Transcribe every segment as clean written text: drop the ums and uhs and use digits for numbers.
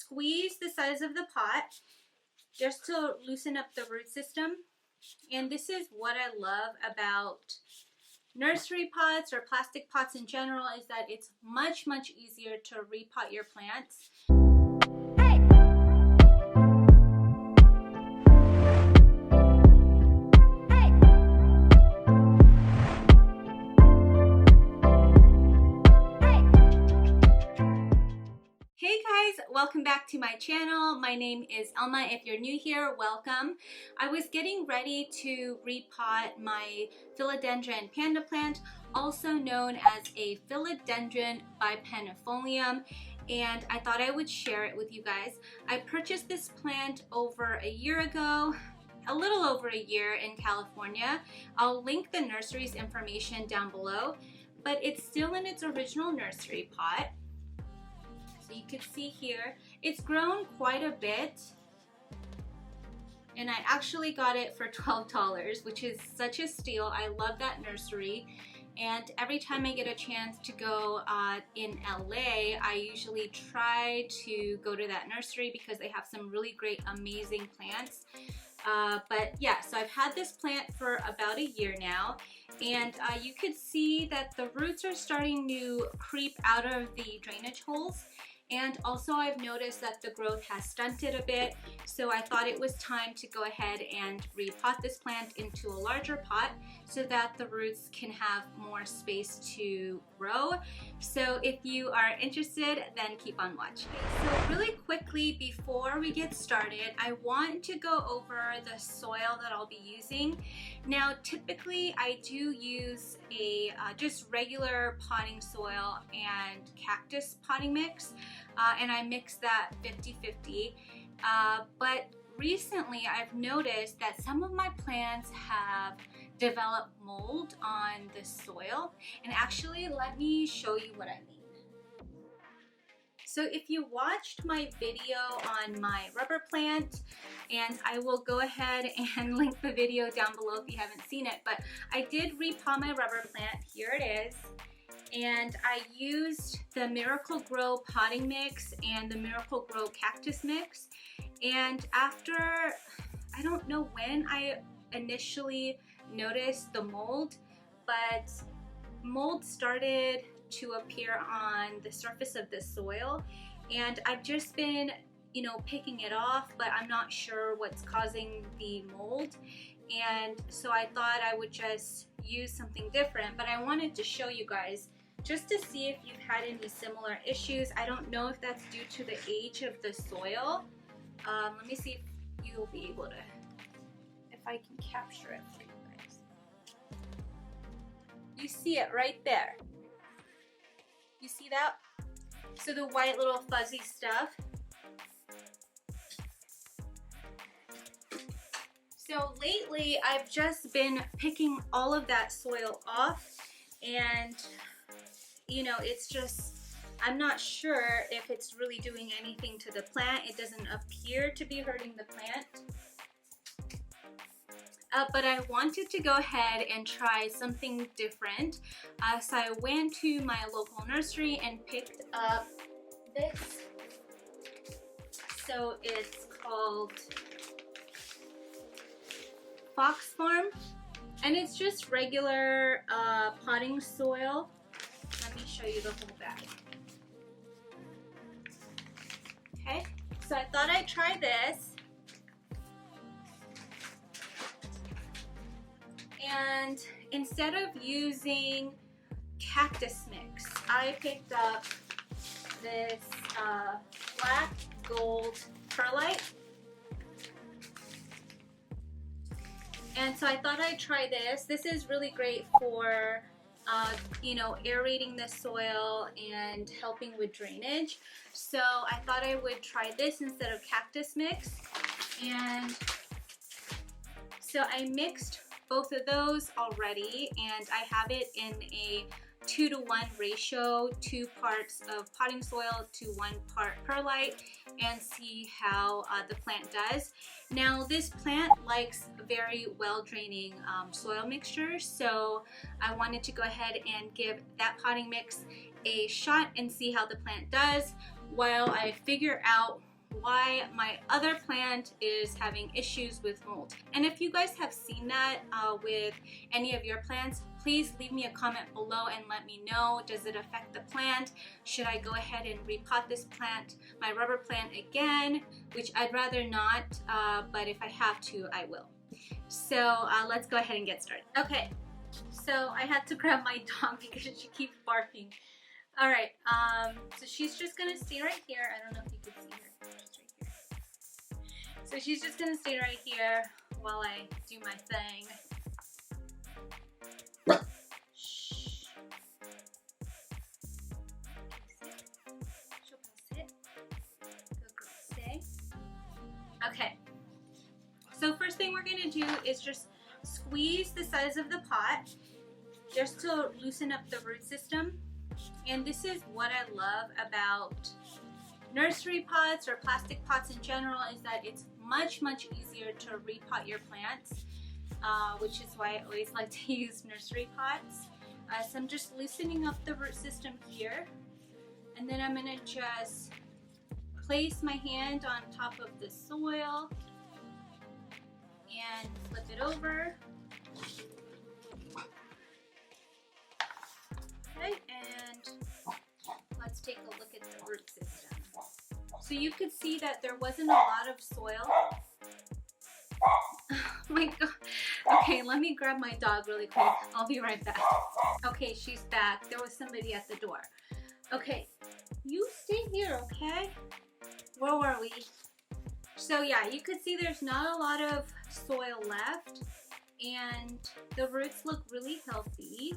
squeeze the sides of the pot just to loosen up the root system. And this is what I love about nursery pots or plastic pots in general, is that it's much easier to repot your plants. Hey guys, welcome back to my channel. My name is Elma. If you're new here, welcome. I was getting ready to repot my Philodendron panda plant, also known as a Philodendron Bipennifolium, and I thought I would share it with you guys. I purchased this plant over a year ago, a little over a year in California. I'll link the nursery's information down below, but it's still in its original nursery pot. So you can see here, it's grown quite a bit, and I actually got it for $12, which is such a steal. I love that nursery, and every time I get a chance to go in LA, I usually try to go to that nursery because they have some really great, amazing plants. But yeah, so I've had this plant for about a year now, and you could see that the roots are starting to creep out of the drainage holes. And also I've noticed that the growth has stunted a bit, so I thought it was time to go ahead and repot this plant into a larger pot so that the roots can have more space to grow. So if you are interested, then keep on watching. So really quickly before we get started, I want to go over the soil that I'll be using. Now typically I do use a just regular potting soil and cactus potting mix. And I mix that 50-50, but recently I've noticed that some of my plants have developed mold on the soil, and actually let me show you what I mean. So if you watched my video on my rubber plant, and I will go ahead and link the video down below if you haven't seen it, but I did repot my rubber plant. Here it is. And I used the Miracle-Gro potting mix and the Miracle-Gro cactus mix. And after, I don't know when I initially noticed the mold, but mold started to appear on the surface of the soil. And I've just been, picking it off, but I'm not sure what's causing the mold. And so I thought I would just use something different, but I wanted to show you guys just to see if you've had any similar issues. I don't know if that's due to the age of the soil. Let me see if you'll be able to, if I can capture it for you guys. You see it right there. You see that? So the white little fuzzy stuff. So lately I've just been picking all of that soil off, and it's just, I'm not sure if it's really doing anything to the plant. It doesn't appear to be hurting the plant. But I wanted to go ahead and try something different. So I went to my local nursery and picked up this. So it's called Fox Farm, and it's just regular potting soil. Let me show you the whole bag. Okay, so I thought I'd try this. And instead of using cactus mix, I picked up this black gold perlite. And so I thought I'd try this. This is really great for aerating the soil and helping with drainage. So I thought I would try this instead of cactus mix. And so I mixed both of those already, and I have it in a 2-to-1 ratio, 2 parts of potting soil to 1 part perlite, and see how the plant does. Now this plant likes very well draining soil mixtures, so I wanted to go ahead and give that potting mix a shot and see how the plant does while I figure out why my other plant is having issues with mold. And if you guys have seen that with any of your plants, please leave me a comment below and let me know. Does it affect the plant? Should I go ahead and repot this plant, my rubber plant again? Which I'd rather not, but if I have to, I will. So let's go ahead and get started. Okay, so I had to grab my dog because she keeps barking. All right, so she's just gonna stay right here. I don't know if you can see her. She's right here. So she's just gonna stay right here while I do my thing. Shh. She'll sit. Good girl, stay. Okay. So first thing we're gonna do is just squeeze the sides of the pot just to loosen up the root system. And this is what I love about nursery pots or plastic pots in general, is that it's much easier to repot your plants, which is why I always like to use nursery pots. So I'm just loosening up the root system here, and then I'm gonna just place my hand on top of the soil and flip it over. Okay, and let's take a look at the root system. So you could see that there wasn't a lot of soil. Oh my god. Okay, let me grab my dog really quick. I'll be right back. Okay, she's back. There was somebody at the door. Okay, you stay here, okay? Where were we? So yeah, you could see there's not a lot of soil left, and the roots look really healthy.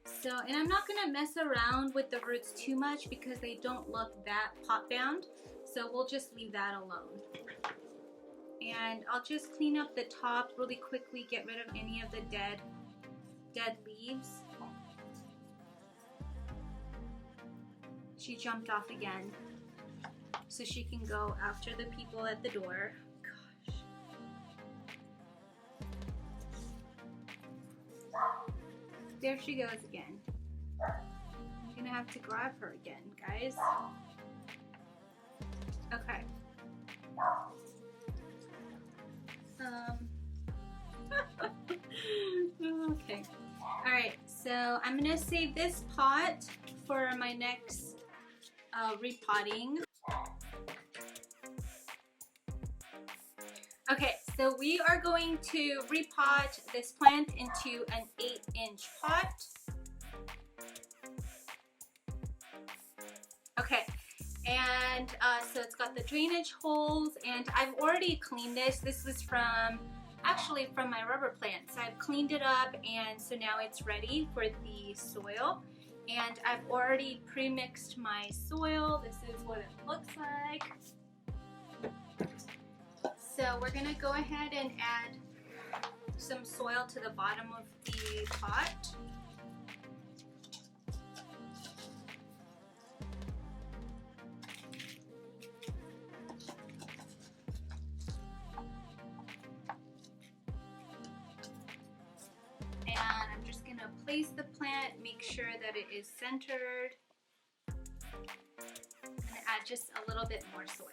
So, and I'm not gonna mess around with the roots too much because they don't look that pot bound. So we'll just leave that alone. And I'll just clean up the top really quickly, get rid of any of the dead leaves. She jumped off again, so she can go after the people at the door. Gosh. There she goes again. I'm gonna have to grab her again, guys. Okay. Okay. Alright, so I'm gonna save this pot for my next repotting. Okay, so we are going to repot this plant into an 8-inch pot. Okay, and so it's got the drainage holes, and I've already cleaned this. This is actually from my rubber plant. So I've cleaned it up, and so now it's ready for the soil. And I've already pre-mixed my soil. This is what it looks like. So we're gonna go ahead and add some soil to the bottom of the pot. And I'm just gonna place the plant, make sure that it is centered. I'm gonna add just a little bit more soil.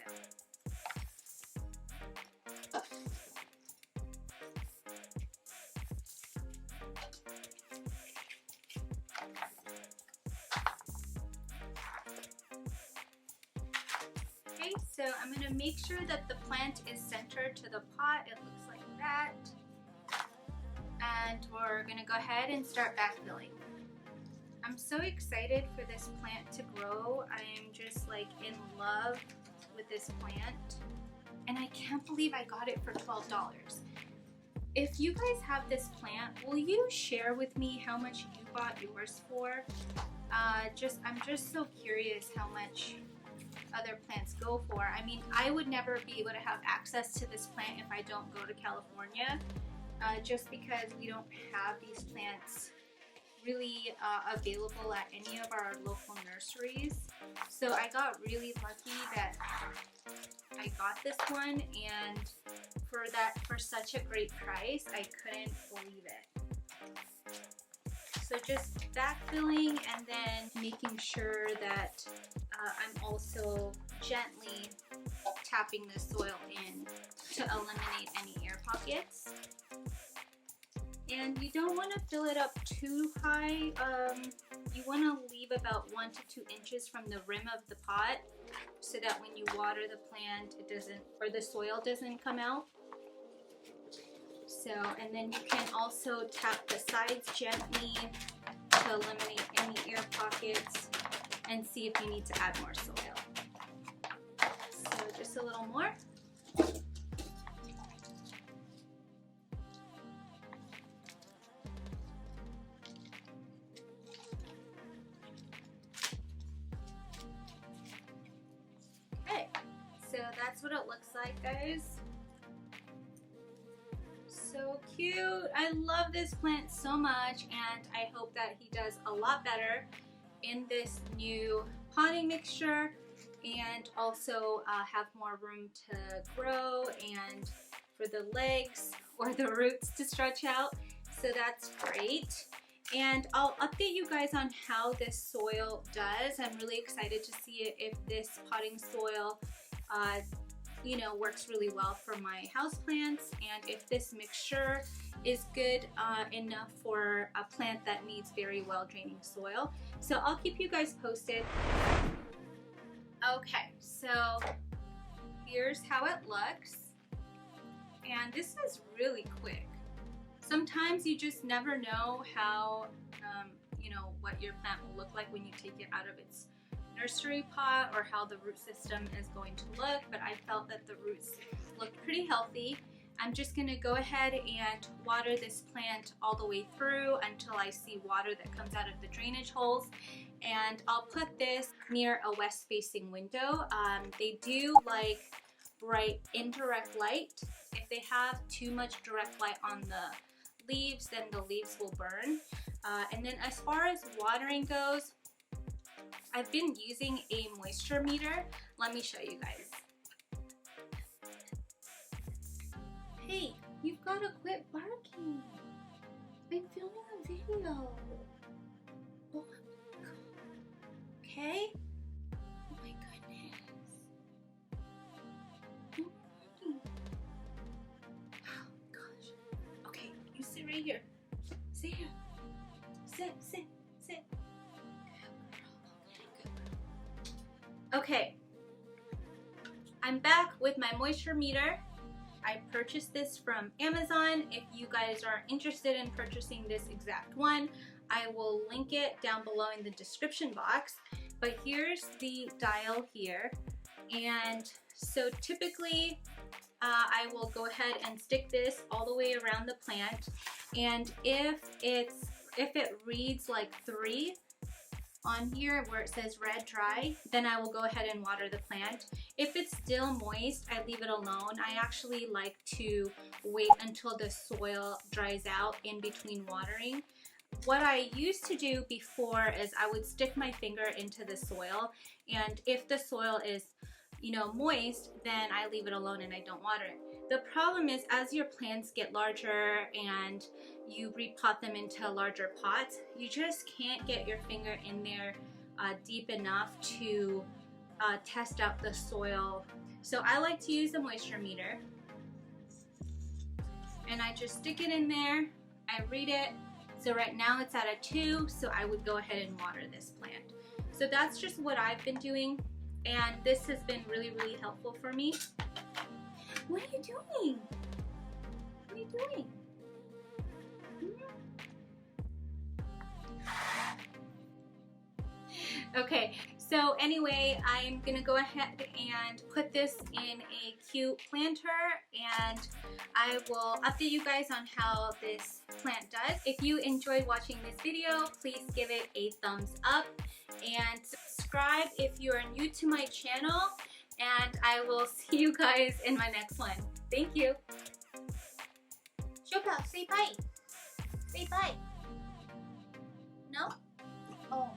Okay, so I'm going to make sure that the plant is centered to the pot. It looks like that. And we're going to go ahead and start backfilling. I'm so excited for this plant to grow. I am just like in love with this plant. And I can't believe I got it for $12. If you guys have this plant, will you share with me how much you bought yours for? I'm just so curious how much other plants go for. I mean, I would never be able to have access to this plant if I don't go to California, just because we don't have these plants really available at any of our local nurseries. So I got really lucky that I got this one, and for such a great price, I couldn't believe it. So just backfilling and then making sure that I'm also gently tapping the soil in to eliminate any air pockets. And you don't want to fill it up too high. You want to leave about 1 to 2 inches from the rim of the pot so that when you water the plant, it doesn't, or the soil doesn't come out. So, and then you can also tap the sides gently to eliminate any air pockets and see if you need to add more soil. So just a little more. Okay, so that's what it looks like, guys. So cute. I love this plant so much, and I hope that he does a lot better in this new potting mixture and also have more room to grow and for the legs or the roots to stretch out. So that's great. And I'll update you guys on how this soil does. I'm really excited to see if this potting soil you know, works really well for my houseplants, and if this mixture is good enough for a plant that needs very well draining soil. So I'll keep you guys posted. Okay, so here's how it looks, and this is really quick. Sometimes you just never know how, you know, what your plant will look like when you take it out of its nursery pot, or how the root system is going to look, but I felt that the roots look pretty healthy. I'm just gonna go ahead and water this plant all the way through until I see water that comes out of the drainage holes, and I'll put this near a west facing window. They do like bright indirect light. If they have too much direct light on the leaves, then the leaves will burn. And then as far as watering goes, I've been using a moisture meter. Let me show you guys. Hey, you've got to quit barking. I'm filming a video. Oh my god. Okay? Oh my goodness. You're barking. Oh gosh. Okay, you sit right here. Sit here. Sit, sit, sit. Okay, I'm back with my moisture meter. I purchased this from Amazon. If you guys are interested in purchasing this exact one, I will link it down below in the description box. But here's the dial here. And so typically, I will go ahead and stick this all the way around the plant. And if it reads like 3, on here where it says red dry, then I will go ahead and water the plant. If it's still moist, I leave it alone. I actually like to wait until the soil dries out in between watering. What I used to do before is I would stick my finger into the soil, and if the soil is, you know, moist, then I leave it alone and I don't water it. The problem is, as your plants get larger and you repot them into larger pots, you just can't get your finger in there deep enough to test out the soil. So I like to use the moisture meter, and I just stick it in there. I read it. So right now it's at a 2, so I would go ahead and water this plant. So that's just what I've been doing, and this has been really, really helpful for me. What are you doing? What are you doing? Okay, so anyway, I'm gonna go ahead and put this in a cute planter, and I will update you guys on how this plant does. If you enjoyed watching this video, please give it a thumbs up and subscribe if you are new to my channel, and I will see you guys in my next one. Thank you. Shopa, say bye. Say bye. No? Oh.